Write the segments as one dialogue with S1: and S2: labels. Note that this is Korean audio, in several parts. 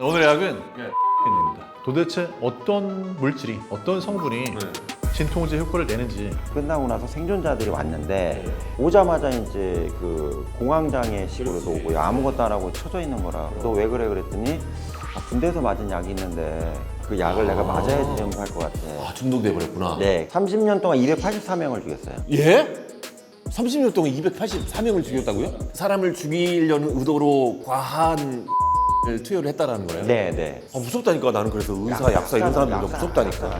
S1: 오늘 약은 입니다. 도대체 어떤 물질이, 어떤 성분이 진통제 효과를 내는지.
S2: 끝나고 나서 생존자들이 왔는데 오자마자 이제 그 공황장애 식으로도 오고요. 아무것도 안 하고 쳐져 있는 거라. 너 왜 그래 그랬더니 군대에서 맞은 약이 있는데 그 약을 내가 맞아야지 좀 할 것 같아.
S3: 아, 중독돼 버렸구나.
S2: 네, 30년 동안 284명을 죽였어요.
S3: 예? 30년 동안 284명을 죽였다고요? 사람을 죽이려는 의도로 과한 투여를 했다라는 거예요?
S2: 네, 네.
S3: 아, 무섭다니까. 나는 그래서 의사, 약사 이런 사람들도 무섭다니까.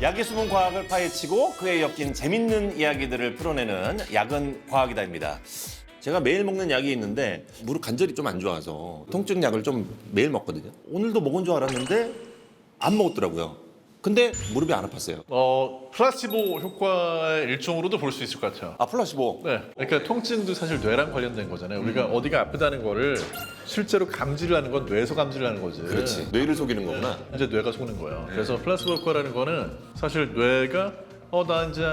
S3: 약의 숨은 과학을 파헤치고 그에 엮인 재밌는 이야기들을 풀어내는 약은 과학이다입니다. 제가 매일 먹는 약이 있는데 무릎 관절이 좀 안 좋아서 통증 약을 좀 매일 먹거든요. 오늘도 먹은 줄 알았는데 안 먹었더라고요. 근데 무릎이 안 아팠어요.
S1: 플라시보 효과의 일종으로도 볼 수 있을 것 같아요.
S3: 아, 플라시보.
S1: 네, 그러니까 통증도 사실 뇌랑 관련된 거잖아요. 우리가 어디가 아프다는 거를 실제로 감지를 하는 건 뇌에서 감지를 하는 거지.
S3: 그렇지. 뇌를 속이는 거구나.
S1: 이제 뇌가 속는 거예요. 그래서 플라시보 효과라는 거는 사실 뇌가 나 이제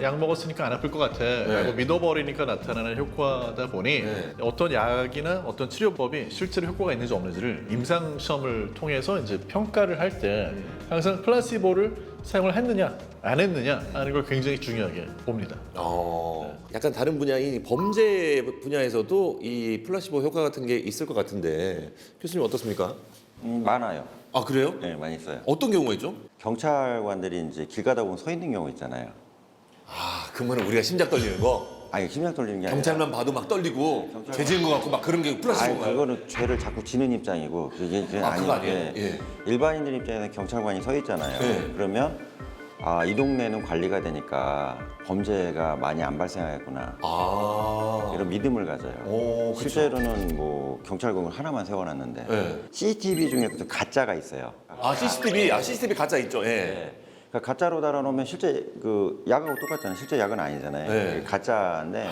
S1: 약 먹었으니까 안 아플 것 같아 라고 믿어버리니까 나타나는 효과다 보니 어떤 약이나 어떤 치료법이 실제로 효과가 있는지 없는지를 임상 시험을 통해서 이제 평가를 할 때 항상 플라시보를 사용을 했느냐 안 했느냐 하는 걸 굉장히 중요하게 봅니다.
S3: 약간 다른 분야인 범죄 분야에서도 이 플라시보 효과 같은 게 있을 것 같은데 교수님 어떻습니까?
S2: 많아요.
S3: 아, 그래요?
S2: 네, 많이 있어요.
S3: 어떤 경우가 있죠?
S2: 경찰관들이 이제 길 가다 보면 서 있는 경우 있잖아요.
S3: 아, 그러면 우리가 심장 떨리는 거
S2: 아니, 심장 떨리는 게 아니라.
S3: 경찰만 봐도 막 떨리고 죄지은 것 같고 막 그런 게
S2: 아니,
S3: 플라시보인가요?
S2: 그거는 죄를 자꾸 지는 입장이고 그게
S3: 그거 아니에요?
S2: 아닌데
S3: 예.
S2: 일반인들 입장에서 경찰관이 서 있잖아요.
S3: 예.
S2: 그러면 이 동네는 관리가 되니까 범죄가 많이 안 발생하겠구나 이런 믿음을 가져요.
S3: 오, 그쵸.
S2: 실제로는 뭐 경찰국을 하나만 세워놨는데
S3: 예.
S2: CCTV 중에 또 가짜가 있어요.
S3: CCTV 가짜 있죠. 예.
S2: 네. 그러니까 가짜로 달아놓으면 실제 그 약하고 똑같잖아요. 실제 약은 아니잖아요.
S3: 네.
S2: 가짜인데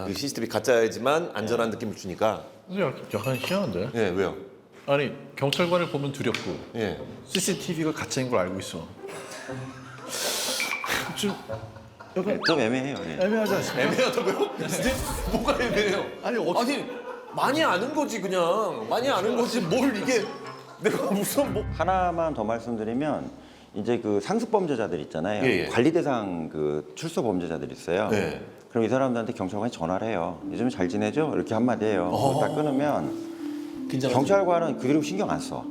S3: 그 CCTV 가짜이지만 안전한 느낌을 주니까.
S1: 약간 희한한데?
S3: 예, 왜요?
S1: 아니 경찰관을 보면 두렵고
S3: 예.
S1: CCTV가 가짜인 걸 알고 있어. 좀 약간
S2: 좀 애매해요. 예.
S1: 애매하지 않습니까?
S3: 애매하다고요? 뭐가 애매해요?
S1: 아니,
S3: 아니 많이 아는 거지 그냥. 많이 아는 거지 뭘 이게 내가 무슨 뭐.
S2: 하나만 더 말씀드리면 이제 그 상습 범죄자들 있잖아요.
S3: 예, 예.
S2: 관리 대상 그 출소 범죄자들 있어요.
S3: 네.
S2: 그럼 이 사람들한테 경찰관이 전화를 해요. 요즘 잘 지내죠? 이렇게 한마디 해요. 딱 끊으면
S3: 긴장하지.
S2: 경찰관은 그대로 신경 안 써.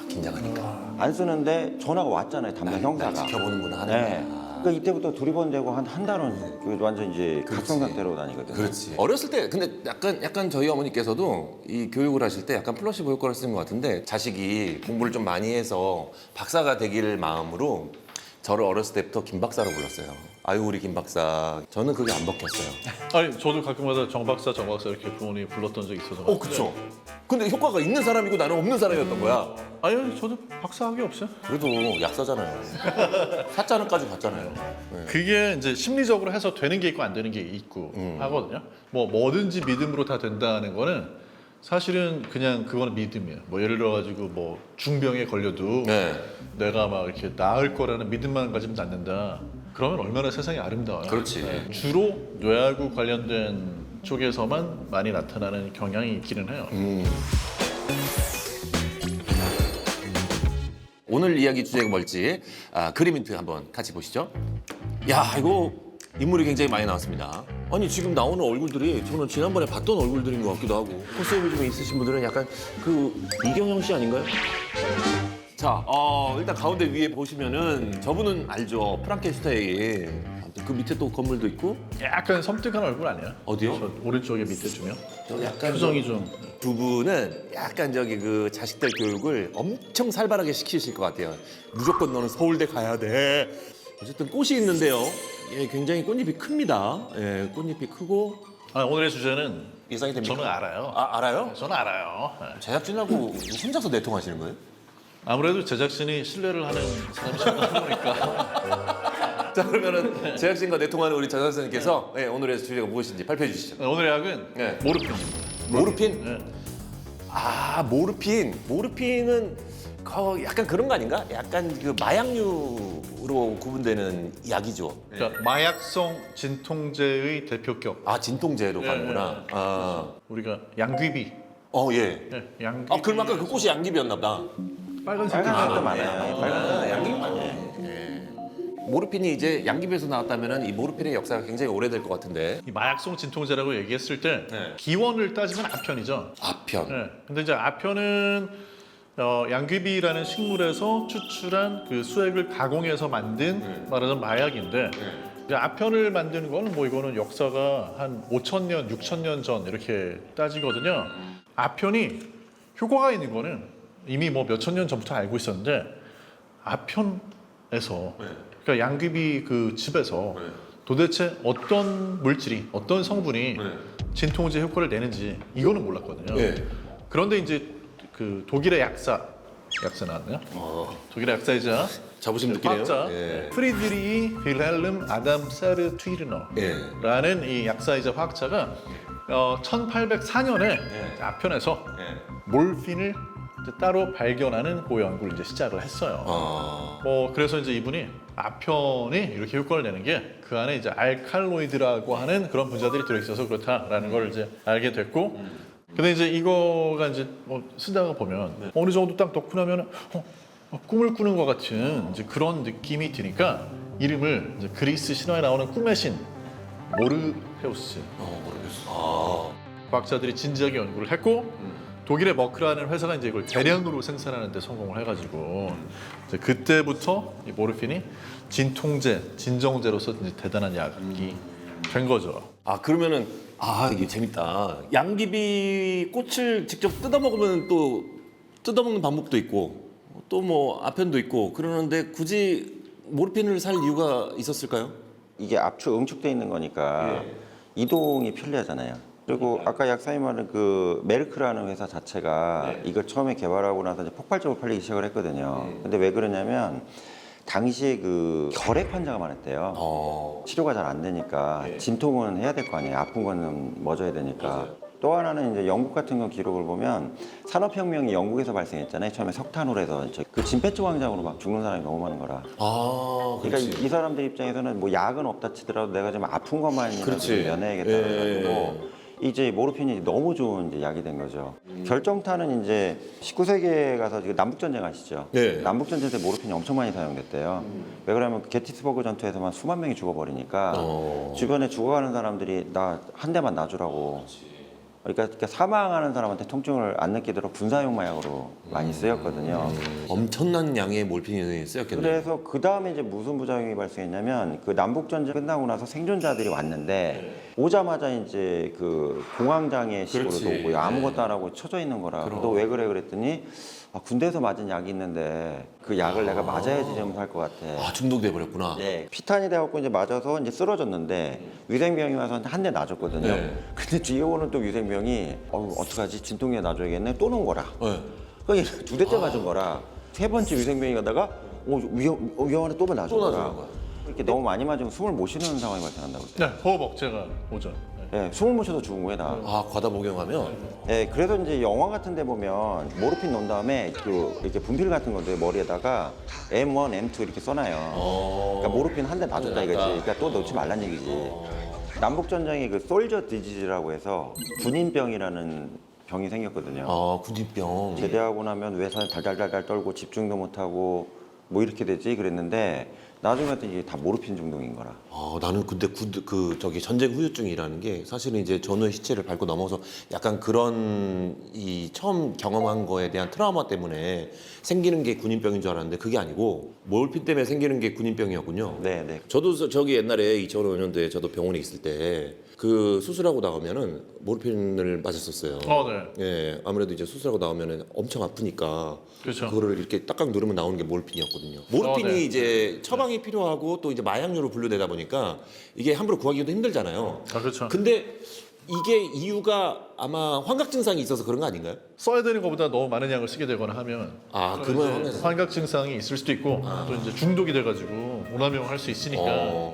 S3: 긴장하니까.
S2: 안 쓰는데 전화가 왔잖아요. 담당 형사가.
S3: 날 지켜보는구나 하는
S2: 네.
S3: 거야.
S2: 그러니까 이때부터 두리번되고 한 달은 그 완전 이제 각성 상태로 다니거든요.
S3: 그렇지. 어렸을 때 근데 약간 저희 어머니께서도 이 교육을 하실 때 약간 플라시보 효과를 쓰는 것 같은데 자식이 공부를 좀 많이 해서 박사가 되길 마음으로 저를 어렸을 때부터 김 박사로 불렀어요. 아유 우리 김 박사. 저는 그게 안 먹혔어요.
S1: 아니 저도 가끔마다 정 박사 이렇게 부모님 불렀던 적이 있어서.
S3: 그쵸. 근데 효과가 있는 사람이고 나는 없는 사람이었던 거야.
S1: 아니 저도 박사학위 없어요.
S3: 그래도 약사잖아요. 사자는까지 갔잖아요. 네.
S1: 그게 이제 심리적으로 해서 되는 게 있고 안 되는 게 있고 하거든요. 뭐든지 믿음으로 다 된다는 거는 사실은 그냥 그거는 믿음이에요. 뭐 예를 들어 가지고 뭐 중병에 걸려도
S3: 네.
S1: 내가 막 이렇게 나을 거라는 믿음만 가지면 낫는다. 그러면 얼마나 세상이 아름다워요.
S3: 그렇지.
S1: 주로 뇌하고 관련된 쪽에서만 많이 나타나는 경향이 있기는 해요.
S3: 오늘 이야기 주제가 뭘지 그림 힌트 한번 같이 보시죠. 야 이거 인물이 굉장히 많이 나왔습니다. 아니 지금 나오는 얼굴들이 저는 지난번에 봤던 얼굴들인 것 같기도 하고 코스염이 좀 있으신 분들은 약간 그 이경영 씨 아닌가요? 자, 일단 가운데 위에 보시면은 저분은 알죠. 프랑켄슈타인. 아무튼 그 밑에 또 건물도 있고.
S1: 약간 섬뜩한 얼굴 아니야?
S3: 어디요?
S1: 저 오른쪽에 밑에 주면
S3: 저 약간
S1: 표정이 좀
S3: 두 분은 약간 저기 그 자식들 교육을 엄청 살벌하게 시키실 것 같아요. 무조건 너는 서울대 가야 돼. 어쨌든 꽃이 있는데요. 예, 굉장히 꽃잎이 큽니다. 예, 꽃잎이 크고.
S1: 오늘의 주제는
S3: 예상이 됩니까?
S1: 저는 알아요.
S3: 알아요?
S1: 저는 알아요. 네.
S3: 제작진하고 혼자서 내통하시는 거예요?
S1: 아무래도 제작진이 신뢰를 하는 사람이 저는 보니까
S3: 자, 그러면은 제작진과 내통하는 우리 전 선생님께서 예, 오늘의 주제가 무엇인지 발표해 주시죠.
S1: 오늘의 약은
S3: 네.
S1: 모르핀입니다.
S3: 모르핀?
S1: 네.
S3: 모르핀. 모르핀은 약간 그런 거 아닌가? 약간 그 마약류 약으로 구분되는 약이죠.
S1: 그러니까 마약성 진통제의 대표격.
S3: 아 진통제로
S1: 네,
S3: 가는구나.
S1: 네.
S3: 아,
S1: 우리가 양귀비.
S3: 예.
S1: 네, 양귀비.
S3: 아 그럼 아까 그 꽃이 양귀비였나 보다.
S1: 빨간색.
S2: 빨간색도 많아요. 빨간색.
S3: 양귀비 맞네. 예. 모르핀이 이제 양귀비에서 나왔다면은 이 모르핀의 역사가 굉장히 오래될 것 같은데.
S1: 이 마약성 진통제라고 얘기했을 때
S3: 네.
S1: 기원을 따지면 아편이죠.
S3: 아편.
S1: 네. 근데 이제 아편은 양귀비라는 식물에서 추출한 그 수액을 가공해서 만든 말하자면 마약인데 이제 아편을 만드는 거는 뭐 이거는 역사가 한 5,000년, 6,000년 전 이렇게 따지거든요. 아편이 효과가 있는 거는 이미 뭐 몇천 년 전부터 알고 있었는데 아편에서 그러니까 양귀비 그 즙에서 도대체 어떤 물질이 어떤 성분이 진통제 효과를 내는지 이거는 몰랐거든요.
S3: 네.
S1: 그런데 이제 그 독일의 약사 나왔네요. 독일의 약사이자
S3: 자부심 느끼네요.
S1: 과학자
S3: 예.
S1: 프리드리히 윌헬름 아담 세르트위르너라는
S3: 예.
S1: 이 약사이자 화학자가 1804년에 아편에서 몰핀을 이제 따로 발견하는 그 연구를 이제 시작을 했어요.
S3: 아.
S1: 그래서 이제 이분이 아편이 이렇게 효과를 내는 게 그 안에 이제 알칼로이드라고 하는 그런 분자들이 들어있어서 그렇다라는 걸 이제 알게 됐고, 근데 이제 이거가 이제 쓰다가 보면 어느 정도 딱 넣고 나면 꿈을 꾸는 것 같은 이제 그런 느낌이 드니까 이름을 이제 그리스 신화에 나오는 꿈의 신 모르헤우스
S3: 모르겠어.
S1: 과학자들이 진지하게 연구를 했고 독일의 머크라는 회사가 이제 이걸 대량으로 생산하는 데 성공을 해가지고 이제 그때부터 이 모르핀이 진통제, 진정제로서 이제 대단한 약이 된 거죠.
S3: 아 그러면은 이게 재밌다. 양귀비 꽃을 직접 뜯어 먹으면 또 뜯어 먹는 방법도 있고 또 뭐 아편도 있고 그러는데 굳이 모르핀을 살 이유가 있었을까요?
S2: 이게 압축 응축돼 있는 거니까 이동이 편리하잖아요. 그리고 아까 약사님 말은 그 메르크라는 회사 자체가 이걸 처음에 개발하고 나서 이제 폭발적으로 팔리기 시작을 했거든요. 근데 왜 그러냐면 당시에 그 결핵 환자가 많았대요. 치료가 잘 안 되니까 진통은 해야 될 거 아니에요. 아픈 거는 멎어야 되니까. 또 하나는 이제 영국 같은 거 기록을 보면 산업혁명이 영국에서 발생했잖아요. 처음에 석탄으로 이제 그 진폐증 환장으로 막 죽는 사람이 너무 많은 거라. 그러니까 이 사람들 입장에서는 뭐 약은 없다 치더라도 내가 좀 아픈 것만이라도 좀 면해야겠다는 가지고 이제 모르핀이 너무 좋은 이제 약이 된 거죠. 결정타는 이제 19세기에 가서 지금 남북 전쟁 아시죠?
S3: 네.
S2: 남북 전쟁 때 모르핀이 엄청 많이 사용됐대요. 왜 그러냐면 그 게티스버그 전투에서만 수만 명이 죽어버리니까 주변에 죽어가는 사람들이 나 한 대만 놔주라고. 그러니까 사망하는 사람한테 통증을 안 느끼도록 분사용 마약으로 많이 쓰였거든요.
S3: 엄청난 양의 몰핀이 쓰였겠네요.
S2: 그래서 그 다음에 이제 무슨 부작용이 발생했냐면 그 남북 전쟁 끝나고 나서 생존자들이 왔는데 오자마자 이제 그 공황장애식으로
S3: 그렇지.
S2: 오고요. 아무것도 안 하고 쳐져 있는 거라. 너 왜 그래 그랬더니 군대에서 맞은 약이 있는데 그 약을 내가 맞아야지 좀 살 것 같아.
S3: 중독돼 버렸구나.
S2: 네, 피탄이 돼갖고 이제 맞아서 이제 쓰러졌는데 위생병이 와서 한 대 놔줬거든요.
S3: 네.
S2: 근데 뒤에 오는 또 위생병이 어떡하지 진통제 놔줘야겠네 또 놓은 거라.
S3: 네.
S2: 그러니까 두 대째 맞은 거라. 세 번째 위생병이 가다가 위험하네 또 놔준
S3: 또
S2: 거라.
S3: 놔주는 거야.
S2: 이렇게 너무 많이 맞으면 숨을 못 쉬는 상황이 발생한다고.
S1: 네, 호흡 억제가 오죠. 네.
S2: 네, 숨을 못 쉬어서 죽은 거야 다.
S3: 과다 복용하면
S2: 네, 그래서 이제 영화 같은 데 보면 모르핀 넣은 다음에 그 이렇게 분필 같은 건데 머리에다가 M1, M2 이렇게 써놔요. 그러니까 모르핀 한 대 놔줬다 이거지. 그러니까 또 넣지 말란 얘기지. 남북 전쟁에 그 솔저 디지즈라고 해서 군인병이라는 병이 생겼거든요.
S3: 군인병.
S2: 제대하고 나면 외상 달달달달 떨고 집중도 못하고 뭐 이렇게 되지 그랬는데 나중에 봤더니 이게 다 모르핀 중독인 거라.
S3: 나는 근데 저기 전쟁 후유증이라는 게 사실은 이제 전후의 시체를 밟고 넘어서 약간 그런 이 처음 경험한 거에 대한 트라우마 때문에 생기는 게 군인병인 줄 알았는데 그게 아니고 모르핀 때문에 생기는 게 군인병이었군요.
S2: 네.
S3: 저도 저기 옛날에 2005년도에 저도 병원에 있을 때 그 수술하고 나오면은 모르핀을 맞았었어요.
S1: 네.
S3: 예, 아무래도 이제 수술하고 나오면은 엄청 아프니까
S1: 그렇죠.
S3: 그거를 이렇게 딱딱 누르면 나오는 게 모르핀이었거든요. 모르핀이
S1: 네.
S3: 이제 처방이 필요하고 또 이제 마약류로 분류되다 보니까 이게 함부로 구하기도 힘들잖아요.
S1: 그렇죠.
S3: 근데 이게 이유가 아마 환각 증상이 있어서 그런 거 아닌가요?
S1: 써야 되는 것보다 너무 많은 양을 쓰게 되거나 하면
S3: 그러면
S1: 이제 환각 증상이 있을 수도 있고 또 이제 중독이 돼가지고 오남용할 수 있으니까.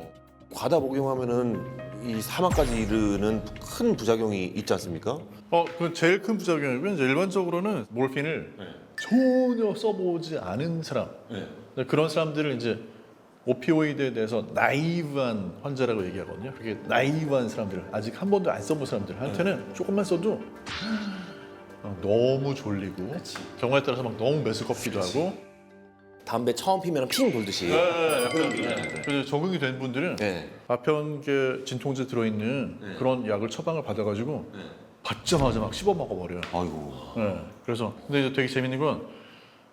S3: 과다 복용하면은 이 사망까지 이르는 큰 부작용이 있지 않습니까?
S1: 그 제일 큰 부작용이고요. 이제 일반적으로는 몰핀을 전혀 써보지 않은 사람, 그런 사람들을 이제 오피오이드에 대해서 나이브한 환자라고 얘기하거든요. 그게 나이브한 사람들, 아직 한 번도 안 써본 사람들한테는 조금만 써도 너무 졸리고 경우에 따라서 막 너무 메스껍기도 하고.
S3: 담배 처음 피면 핑 돌듯이.
S1: 그래서 적응이 된 분들은
S3: 네.
S1: 아편계 진통제 들어있는 그런 약을 처방을 받아가지고 받자마자 막 씹어 먹어버려요.
S2: 아이고.
S1: 그래서 근데 이제 되게 재밌는 건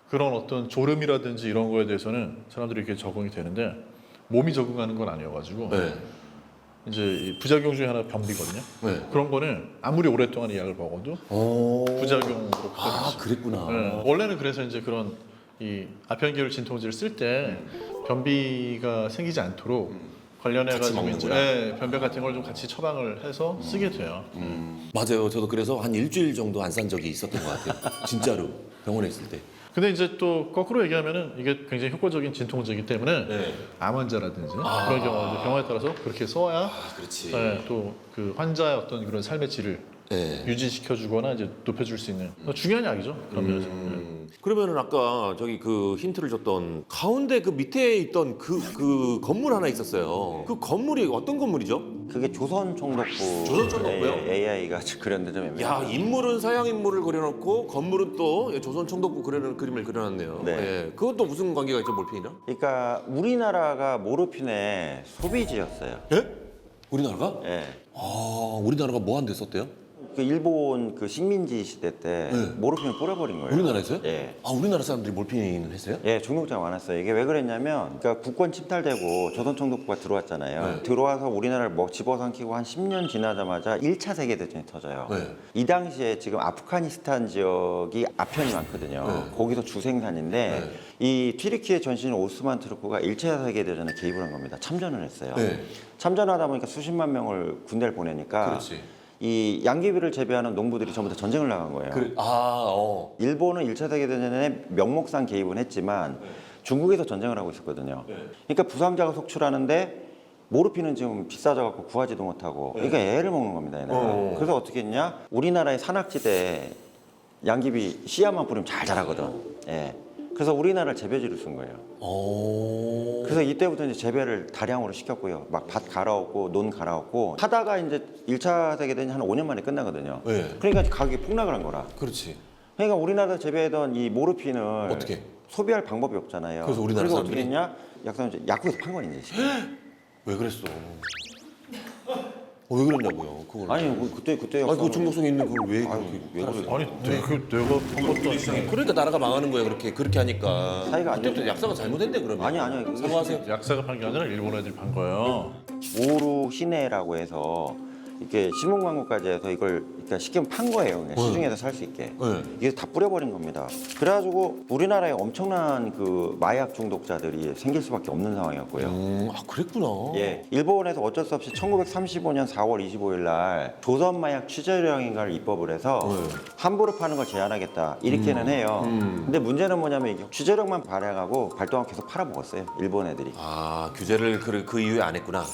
S1: 그런 어떤 졸음이라든지 이런 거에 대해서는 사람들이 이렇게 적응이 되는데 몸이 적응하는 건 아니어가지고
S3: 네.
S1: 이제 이 부작용 중에 하나 변비거든요.
S3: 네.
S1: 그런 거는 아무리 오랫동안 이 약을 먹어도 부작용으로
S3: 아, 그랬구나.
S1: 원래는 그래서 이제 그런 이 아편계열 진통제를 쓸 때 변비가 생기지 않도록 관련해
S3: 같이
S1: 가지고 이제
S3: 먹는구나.
S1: 변비 같은 걸 좀 같이 처방을 해서 쓰게 돼요.
S3: 맞아요. 저도 그래서 한 일주일 정도 안 산 적이 있었던 것 같아요. 진짜로 병원에 있을 때.
S1: 근데 이제 또 거꾸로 얘기하면은 이게 굉장히 효과적인 진통제이기 때문에 암 환자라든지 그런 경우 병원에 따라서 그렇게 써야
S3: 그렇지.
S1: 또 그 환자의 어떤 그런 삶의 질을
S3: 네.
S1: 유지시켜주거나 이제 높여줄 수 있는 중요한 약이죠. 그런 면에서.
S3: 그러면은 아까 저기 그 힌트를 줬던 가운데 그 밑에 있던 그 건물 하나 있었어요. 그 건물이 어떤 건물이죠?
S2: 그게 조선총독부.
S3: 조선총독부요?
S2: AI가 그렸는데 좀 애매해요.
S3: 야, 인물은 서양 인물을 그려놓고 건물은 또 조선 총독부 그려놓은 그림을 그려놨네요.
S2: 네.
S3: 예. 그것도 무슨 관계가 있죠, 몰핀이랑?
S2: 그러니까 우리나라가 모르핀의 소비지였어요.
S3: 예? 우리나라가?
S2: 예.
S3: 아, 우리나라가 뭐 한 데 썼대요?
S2: 그 일본 그 식민지 시대 때
S3: 네.
S2: 모르핀을 뿌려버린 거예요.
S3: 우리나라에서요?
S2: 예.
S3: 아, 우리나라 사람들이 몰핀을 했어요?
S2: 예, 중독자가 많았어요. 이게 왜 그랬냐면, 그러니까 국권 침탈되고 조선총독부가 들어왔잖아요. 들어와서 우리나라를 집어삼키고 한 10년 지나자마자 1차 세계대전이 터져요.
S3: 네.
S2: 이 당시에 지금 아프가니스탄 지역이 아편이 많거든요. 거기서 주생산인데 이 튀르키예 전신 오스만 투르크가 1차 세계대전에 개입을 한 겁니다. 참전을 했어요.
S3: 네.
S2: 참전하다 보니까 수십만 명을 군대를 보내니까
S3: 그렇지.
S2: 이 양귀비를 재배하는 농부들이 전부 다 전쟁을 나간 거예요. 일본은 1차 세계대전에 명목상 개입은 했지만 중국에서 전쟁을 하고 있었거든요. 그러니까 부상자가 속출하는데 모르핀은 지금 비싸져갖고 구하지도 못하고 그러니까 애를 먹는 겁니다. 얘네가. 그래서 어떻게 했냐? 우리나라의 산악지대에 양귀비 씨앗만 뿌리면 잘 자라거든. 예. 그래서 우리나라를 재배지로 쓴 거예요. 그래서 이때부터 이제 재배를 다량으로 시켰고요. 막 밭 갈아엎고 논 갈아엎고 하다가 이제 1차 세계대전이 한 5년 만에 끝나거든요.
S3: 네.
S2: 그러니까 가격이 폭락을 한 거라.
S3: 그렇지.
S2: 그러니까 우리나라에서 재배하던 이 모르핀을
S3: 어떻게?
S2: 소비할 방법이 없잖아요.
S3: 그래서 우리나라
S2: 어떻게
S3: 사람들이?
S2: 했냐? 약국에서 판 거니 이제.
S3: 왜 그랬어? 왜 그랬냐고요? 그걸.
S2: 아니 뭐 그때
S3: 아니, 그 중독성 있는 그걸 왜 그렇게
S2: 왜 그래?
S1: 아니 내가 한 것도 아니고
S3: 그러니까 나라가 망하는 거예요. 그렇게 하니까.
S2: 사이가 안
S3: 그때부터
S2: 좋네.
S3: 약사가 잘못했네 그러면.
S2: 아니
S3: 사과하세요.
S1: 약사가 판 게 아니라 일본 애들이 판 거예요.
S2: 오루 시내라고 해서 이렇게 신문 광고까지 해서 이걸 그러니까 쉽게 판 거예요. 그냥 시중에서 살 수 있게.
S3: 네.
S2: 이게 다 뿌려버린 겁니다. 그래가지고 우리나라에 엄청난 그 마약 중독자들이 생길 수밖에 없는 상황이었고요.
S3: 아, 그랬구나.
S2: 예, 일본에서 어쩔 수 없이 1935년 4월 25일 날 조선 마약 취재령인가를 입법을 해서 함부로 파는 걸 제한하겠다 이렇게는 해요. 근데 문제는 뭐냐면 이게 취재령만 발행하고 발동하고 계속 팔아먹었어요. 일본 애들이.
S3: 아, 규제를 그 이후에 안 했구나.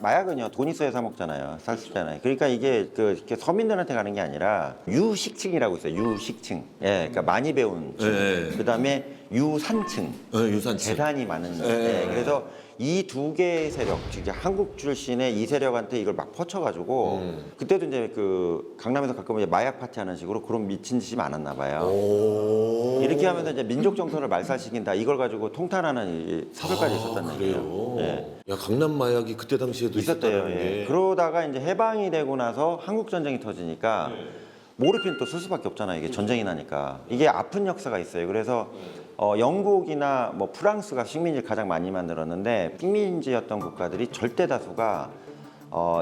S2: 마약은요 돈 있어야 사 먹잖아요. 살 수 있잖아요. 그러니까 이게 이렇게 서민들한테 가는 게 아니라 유식층이라고 있어요. 유식층. 예, 그러니까 많이 배운 층.
S3: 네.
S2: 그다음에 유산층.
S3: 유산치.
S2: 재산이 많은.
S3: 네.
S2: 예, 그래서 이 두 개의 세력, 즉 한국 출신의 이 세력한테 이걸 막 퍼쳐가지고 그때도 이제 그 강남에서 가끔 이제 마약 파티하는 식으로 그런 미친 짓이 많았나 봐요. 이렇게 하면서 이제 민족 정서를 말살시킨다. 이걸 가지고 통탄하는 이 사설까지 있었다는 얘기예요.
S3: 그래요.
S2: 예.
S3: 야, 강남 마약이 그때 당시에도
S2: 있었대요.
S3: 있었다는
S2: 예.
S3: 게.
S2: 그러다가 이제 해방이 되고 나서 한국 전쟁이 터지니까 모르핀 또 쓸 수밖에 없잖아요. 이게 전쟁이 나니까 이게 아픈 역사가 있어요. 그래서 영국이나 뭐 프랑스가 식민지를 가장 많이 만들었는데 식민지였던 국가들이 절대 다수가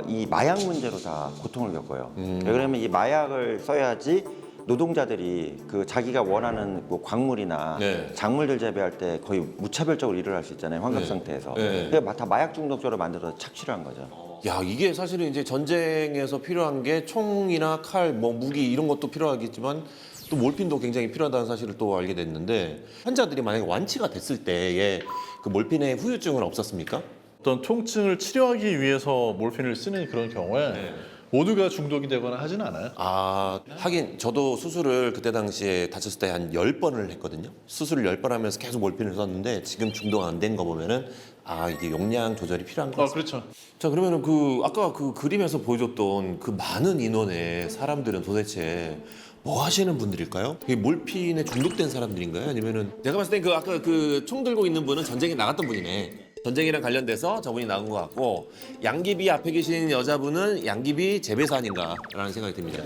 S2: 이 마약 문제로 다 고통을 겪어요. 왜 그러면 이 마약을 써야지 노동자들이 그 자기가 원하는 뭐 광물이나
S3: 네.
S2: 작물들 재배할 때 거의 무차별적으로 일을 할 수 있잖아요. 환갑 상태에서.
S3: 네.
S2: 그러니까 다 마약 중독자로 만들어서 착취를 한 거죠.
S3: 야, 이게 사실은 이제 전쟁에서 필요한 게 총이나 칼, 뭐 무기 이런 것도 필요하겠지만 또 몰핀도 굉장히 필요하다는 사실을 또 알게 됐는데 환자들이 만약에 완치가 됐을 때에 그 몰핀의 후유증은 없었습니까?
S1: 어떤 통증을 치료하기 위해서 몰핀을 쓰는 그런 경우에 모두가 중독이 되거나 하진 않아요.
S3: 아, 하긴 저도 수술을 그때 당시에 다쳤을 때 한 10번을 했거든요. 수술을 10번 하면서 계속 몰핀을 썼는데 지금 중독 안 된 거 보면은 아, 이게 용량 조절이 필요한 거 같아요.
S1: 그렇죠.
S3: 자, 그러면은 그 아까 그 그림에서 보여줬던 그 많은 인원의 사람들은 도대체 뭐 하시는 분들일까요? 이게 몰핀에 중독된 사람들인가요? 아니면은 내가 봤을 땐 그 아까 그 총 들고 있는 분은 전쟁에 나갔던 분이네. 전쟁이랑 관련돼서 저분이 나온 것 같고 양귀비 앞에 계신 여자분은 양귀비 재배사 아닌가라는 생각이 듭니다.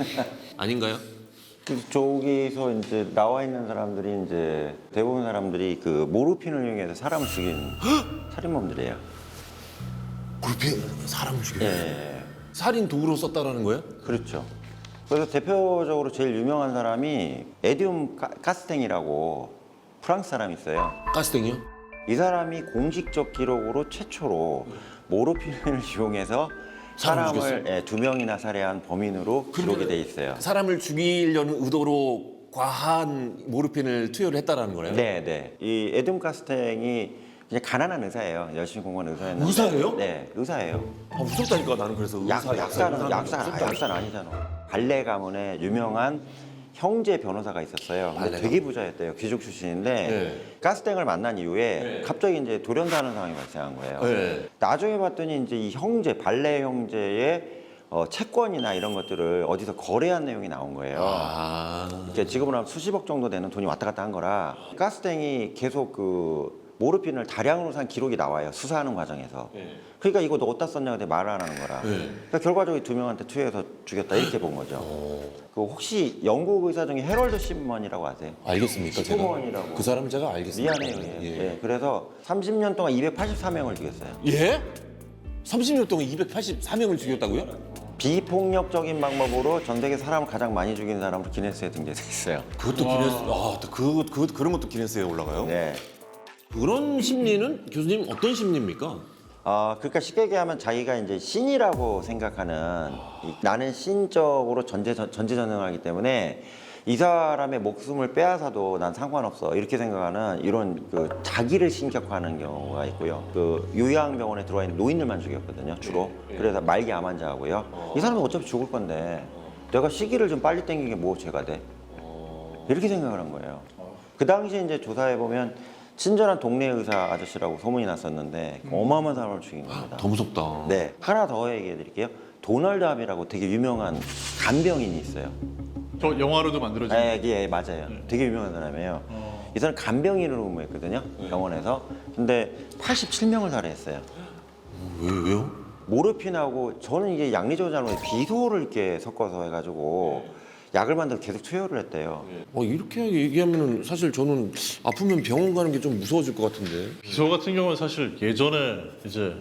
S3: 아닌가요?
S2: 그 저기서 이제 나와 있는 사람들이 이제 대부분 사람들이 그 모르핀을 이용해서 사람을 죽인 살인범들이에요.
S3: 몰핀 사람을 죽여.
S2: 예.
S3: 살인 도구로 썼다라는 거예요?
S2: 그렇죠. 그래서 대표적으로 제일 유명한 사람이 에디움 카스탱이라고 프랑스 사람이 있어요.
S3: 가스탱이요?
S2: 이 사람이 공식적 기록으로 최초로 모르핀을 이용해서
S3: 사람을
S2: 사람을 2명이나 살해한 범인으로 기록이 돼 있어요.
S3: 사람을 죽이려는 의도로 과한 모르핀을 투여를 했다라는 거네요.
S2: 네, 네. 이 에디움 카스탱이 그냥 가난한 의사예요. 열심히 공부한 의사였는데.
S3: 의사예요?
S2: 네, 의사예요.
S3: 아, 무섭다니까 나는 그래서
S2: 약사는
S3: 무섭다.
S2: 아니잖아. 발레 가문의 유명한 형제 변호사가 있었어요. 근데
S3: 발레가?
S2: 되게 부자였대요. 귀족 출신인데
S3: 네.
S2: 가스탱을 만난 이후에 갑자기 이제 돌연사하는 상황이 발생한 거예요.
S3: 네.
S2: 나중에 봤더니 이제 이 형제 발레 형제의 채권이나 이런 것들을 어디서 거래한 내용이 나온 거예요.
S3: 아,
S2: 이게 지금으로 하면 수십억 정도 되는 돈이 왔다 갔다 한 거라 가스탱이 계속 그 모르핀을 다량으로 산 기록이 나와요. 수사하는 과정에서. 그러니까 이거 너 어디다 썼냐 근데 말을 안 하는 거라. 그러니까 결과적으로 2명한테 투여해서 죽였다 이렇게 본 거죠. 그 혹시 영국 의사 중에 헤럴드 시먼이라고 아세요?
S3: 알겠습니까? 제가
S2: 시먼이라고.
S3: 그 사람 제가 알겠습니다.
S2: 미안해요. 예.
S3: 예.
S2: 예, 그래서 30년 동안 284명을 죽였어요.
S3: 예? 30년 동안 284명을 죽였다고요?
S2: 비폭력적인 방법으로 전 세계 사람을 가장 많이 죽인 사람으로 기네스에 등재돼 있어요.
S3: 그것도 기네스, 그런 것도 기네스에 올라가요?
S2: 네.
S3: 그런 심리는 교수님 어떤 심리입니까?
S2: 그러니까 쉽게 얘기하면 자기가 이제 신이라고 생각하는 나는 신적으로 전지전능하기 때문에 이 사람의 목숨을 빼앗아도 난 상관없어 이렇게 생각하는 이런 그 자기를 신격화하는 경우가 있고요. 그 요양병원에 들어와 있는 노인들만 죽였거든요, 주로. 그래서 말기 암 환자하고요. 이 사람은 어차피 죽을 건데 내가 시기를 좀 빨리 땡기게 뭐 죄가 돼? 이렇게 생각을 한 거예요. 그 당시에 이제 조사해 보면 친절한 동네 의사 아저씨라고 소문이 났었는데 어마어마한 사람을 죽인 겁니다.
S3: 더 무섭다.
S2: 네, 하나 더 얘기해 드릴게요. 도널드 합이라고 되게 유명한 간병인이 있어요.
S1: 저 영화로도 만들어진.
S2: 예, 맞아요. 되게 유명한 사람이에요. 이 사람 간병인으로 근무했거든요, 병원에서. 근데 87명을 살해했어요.
S3: 왜요?
S2: 모르핀하고 저는 이게 양리조장으로 비소를 이렇게 섞어서 해가지고 약을 만들어 계속 투여를 했대요.
S3: 이렇게 얘기하면은 사실 저는 아프면 병원 가는 게 좀 무서워질 것 같은데.
S1: 비소 같은 경우는 사실 예전에 이제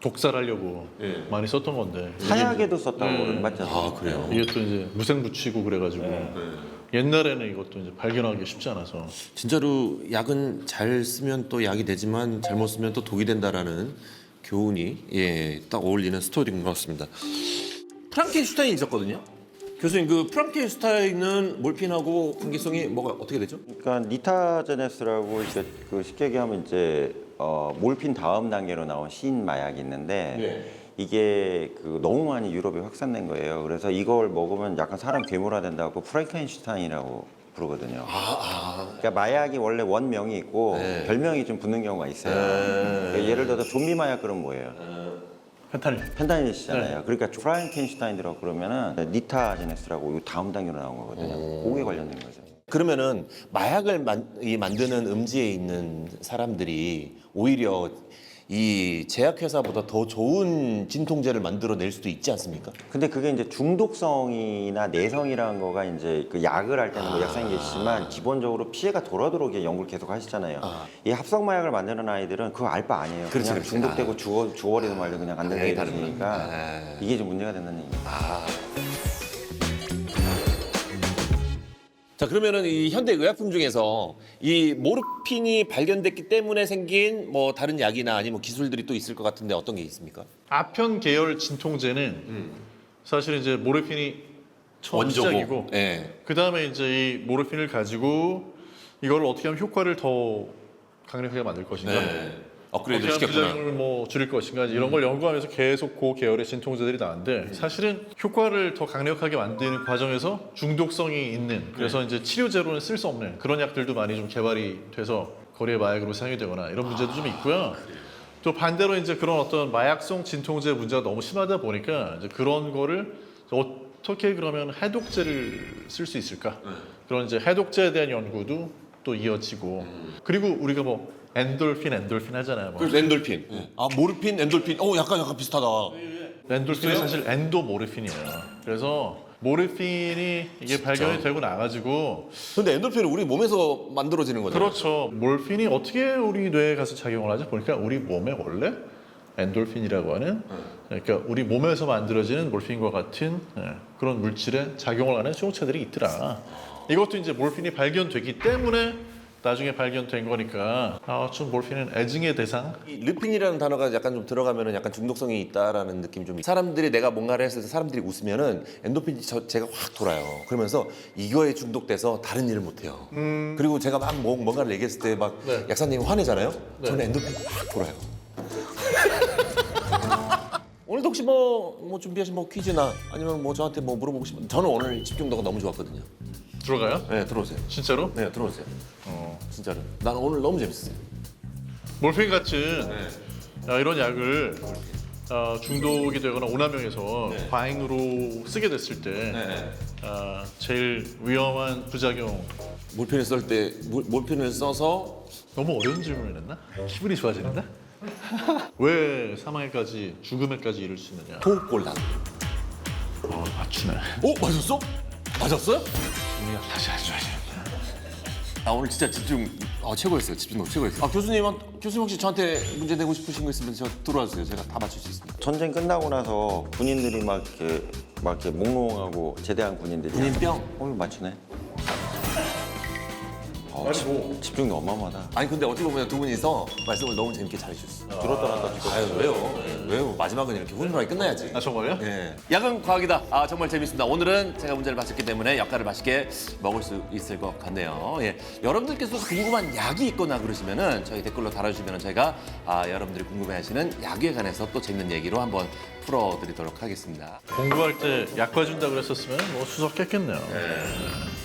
S1: 독살하려고 많이 썼던 건데
S2: 사약에도 썼다고 그러는 맞죠?
S3: 아, 그래요?
S1: 이게 또 이제 무생 붙이고 그래가지고 옛날에는 이것도 이제 발견하기 쉽지 않아서
S3: 진짜로 약은 잘 쓰면 또 약이 되지만 잘못 쓰면 또 독이 된다라는 교훈이 딱 어울리는 스토리인 것 같습니다. 프랑켄슈타인이 있었거든요. 교수님, 그 프랑켄슈타인은 몰핀하고 관계성이 뭐가 어떻게 되죠?
S2: 그러니까 니타제네스라고 이제 그 쉽게 얘기하면 이제 몰핀 다음 단계로 나온 시인 마약이 있는데 이게 그 너무 많이 유럽에 확산된 거예요. 그래서 이걸 먹으면 약간 사람 괴물화된다고 프랑켄슈타인이라고 부르거든요. 그러니까 마약이 원래 원명이 있고 별명이 좀 붙는 경우가 있어요. 그러니까 예를 들어서 좀비 마약 그럼 뭐예요? 펜타닐이잖아요. 그러니까 프랑켄슈타인이라고 그러면은 니타제네스라고 이 다음 단계로 나온 거거든요. 그게 관련된 거죠.
S3: 그러면은 마약을 만드는 음지에 있는 사람들이 오히려 이 제약회사보다 더 좋은 진통제를 만들어낼 수도 있지 않습니까?
S2: 근데 그게 이제 중독성이나 내성이라는 거가 이제 그 약을 할 때는 뭐 약사인 게 있지만 기본적으로 피해가 덜어들어오게 연구를 계속 하시잖아요. 이 합성 마약을 만드는 아이들은 그거 알 바 아니에요.
S3: 그렇지,
S2: 그냥
S3: 그렇지.
S2: 중독되고 죽어버리든 말든 그냥 안 되는
S3: 당연히
S2: 얘기니까 이게 좀 문제가 된다는 얘기죠.
S3: 자, 그러면은 이 현대 의약품 중에서 이 모르핀이 발견됐기 때문에 생긴 뭐 다른 약이나 아니면 기술들이 또 있을 것 같은데 어떤 게 있습니까?
S1: 아편 계열 진통제는 사실 이제 모르핀이 처음 시작이고 그 다음에 이제 이 모르핀을 가지고 이걸 어떻게 하면 효과를 더 강력하게 만들 것인가
S3: 업그레이드를
S1: 어떻게
S3: 시켰구나.
S1: 부작용을 뭐 줄일 것인가 이런 걸 연구하면서 계속 그 계열의 진통제들이 나왔는데 사실은 효과를 더 강력하게 만드는 과정에서 중독성이 있는 그래서 이제 치료제로는 쓸 수 없는 그런 약들도 많이 좀 개발이 돼서 거리의 마약으로 사용이 되거나 이런 문제도 좀 있고요. 또 반대로 이제 그런 어떤 마약성 진통제 문제가 너무 심하다 보니까 이제 그런 거를 어떻게 그러면 해독제를 쓸 수 있을까? 그런 이제 해독제에 대한 연구도 또 이어지고 그리고 우리가 뭐 엔돌핀 하잖아요. 뭐.
S3: 그래서 엔돌핀. 아 모르핀, 엔돌핀. 약간 비슷하다.
S1: 엔돌핀이 사실 엔도모르핀이에요. 그래서 모르핀이 이게 발견이 되고 나가지고
S3: 근데 엔돌핀은 우리 몸에서 만들어지는 거잖아요.
S1: 그렇죠. 몰핀이 어떻게 우리 뇌에 가서 작용을 하죠? 보니까 우리 몸에 원래 엔돌핀이라고 하는 그러니까 우리 몸에서 만들어지는 몰핀과 같은 그런 물질에 작용을 하는 수용체들이 있더라. 이것도 이제 몰핀이 발견되기 때문에 나중에 발견된 거니까 좀 몰핀은 애증의 대상.
S3: 이 르핀이라는 단어가 약간 좀 들어가면은 약간 중독성이 있다라는 느낌이 좀. 사람들이 내가 뭔가를 했을 때 사람들이 웃으면은 엔도핀이 제가 확 돌아요. 그러면서 이거에 중독돼서 다른 일을 못 해요. 그리고 제가 막 뭔가를 얘기했을 때 막
S1: 네.
S3: 약사님이 화내잖아요.
S1: 네.
S3: 저는 엔도핀이 확 돌아요. 오늘도 혹시 뭐 준비하신 뭐 퀴즈나 아니면 뭐 저한테 뭐 물어보고 싶은 저는 오늘 집중도가 너무 좋았거든요.
S1: 들어가요?
S3: 네, 들어오세요.
S1: 진짜로?
S3: 네, 들어오세요. 진짜로. 난 오늘 너무 재밌었어요.
S1: 몰핀 같은 이런 약을 중독이 되거나 오남용해서 과잉으로 쓰게 됐을 때 제일 위험한 부작용.
S3: 몰핀을 쓸 때 몰핀을 써서
S1: 너무 어려운 질문을 했나? 기분이 좋아지는데? 왜 사망에까지 죽음에까지 이를 수 있느냐?
S3: 토골단.
S1: 맞추네.
S3: 맞았어? 맞았어요?
S1: 우리가 다시 해줘야지.
S3: 오늘 진짜 집중 최고였어요. 집중도 최고였어요. 교수님 혹시 저한테 문제 내고 싶으신 거 있으면 저 들어와 주세요. 제가 다 맞출 수 있습니다.
S2: 전쟁 끝나고 나서 군인들이 막 이렇게 몽롱하고 제대한 군인들이
S3: 군인병?
S2: 이거 맞추네. 집중이 어마어마하다.
S3: 아니 근데 어떻게 보면 두 분이서 말씀을 너무 재밌게 잘해주셨어요.
S2: 들었다 놨다 찍었어.
S3: 아유 왜요? 마지막은 이렇게 훈훈하게 끝나야지.
S1: 정말요?
S3: 예. 야근 과학이다. 정말 재밌습니다. 오늘은 제가 문제를 맞췄기 때문에 약과를 맛있게 먹을 수 있을 것 같네요. 예. 여러분들께서 궁금한 약이 있거나 그러시면은 저희 댓글로 달아주시면 저희가 여러분들이 궁금해하시는 약에 관해서 또 재밌는 얘기로 한번 풀어드리도록 하겠습니다.
S1: 공부할 때 약과 준다 그랬었으면 뭐 수석했겠네요.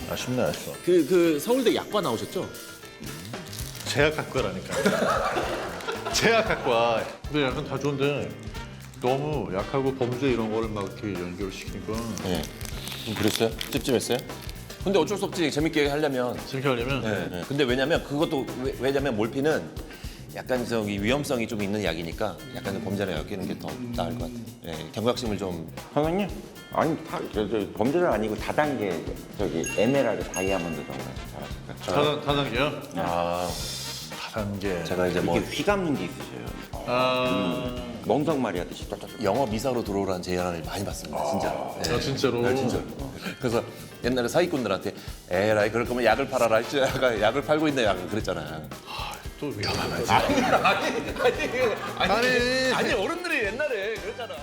S1: 아쉽네 아쉬워.
S3: 그 서울대 약과 나오셨죠?
S1: 제약학과라니까. 제약학과. 근데 약은 다 좋은데 너무 약하고 범죄 이런 거를 막 이렇게 연결시키니까
S3: 네. 좀 그랬어요? 찝찝했어요? 근데 어쩔 수 없지. 재밌게 하려면.
S1: 재밌게 하려면
S3: 네. 근데 왜냐면 그것도 왜냐면 몰핀은 약간 저기 위험성이 좀 있는 약이니까 약간 범죄를 엮이는 게 더 나을 것 같아요. 예, 경각심을 좀.
S2: 선생님? 아니 범죄자 아니고 다단계 에메랄드 다이아몬드 정도 잘하실까?
S1: 다단계요?
S3: 아,
S1: 다단계.
S3: 제가 이제 뭐
S2: 이게 휘감는 게 있으셔요. 멍석말이 하듯이 쫙쫙.
S3: 영어 미사로 들어오라는 제안을 많이 받습니다. 진짜로. 네.
S1: 진짜로?
S3: 네, 진짜로. 그래서 옛날에 사기꾼들한테 에라이 그럴 거면 약을 팔아라 했지. 약을 팔고 있네 약을 그랬잖아요.
S1: 또 위험하네.
S3: 아니 어른들이 옛날에 그랬잖아.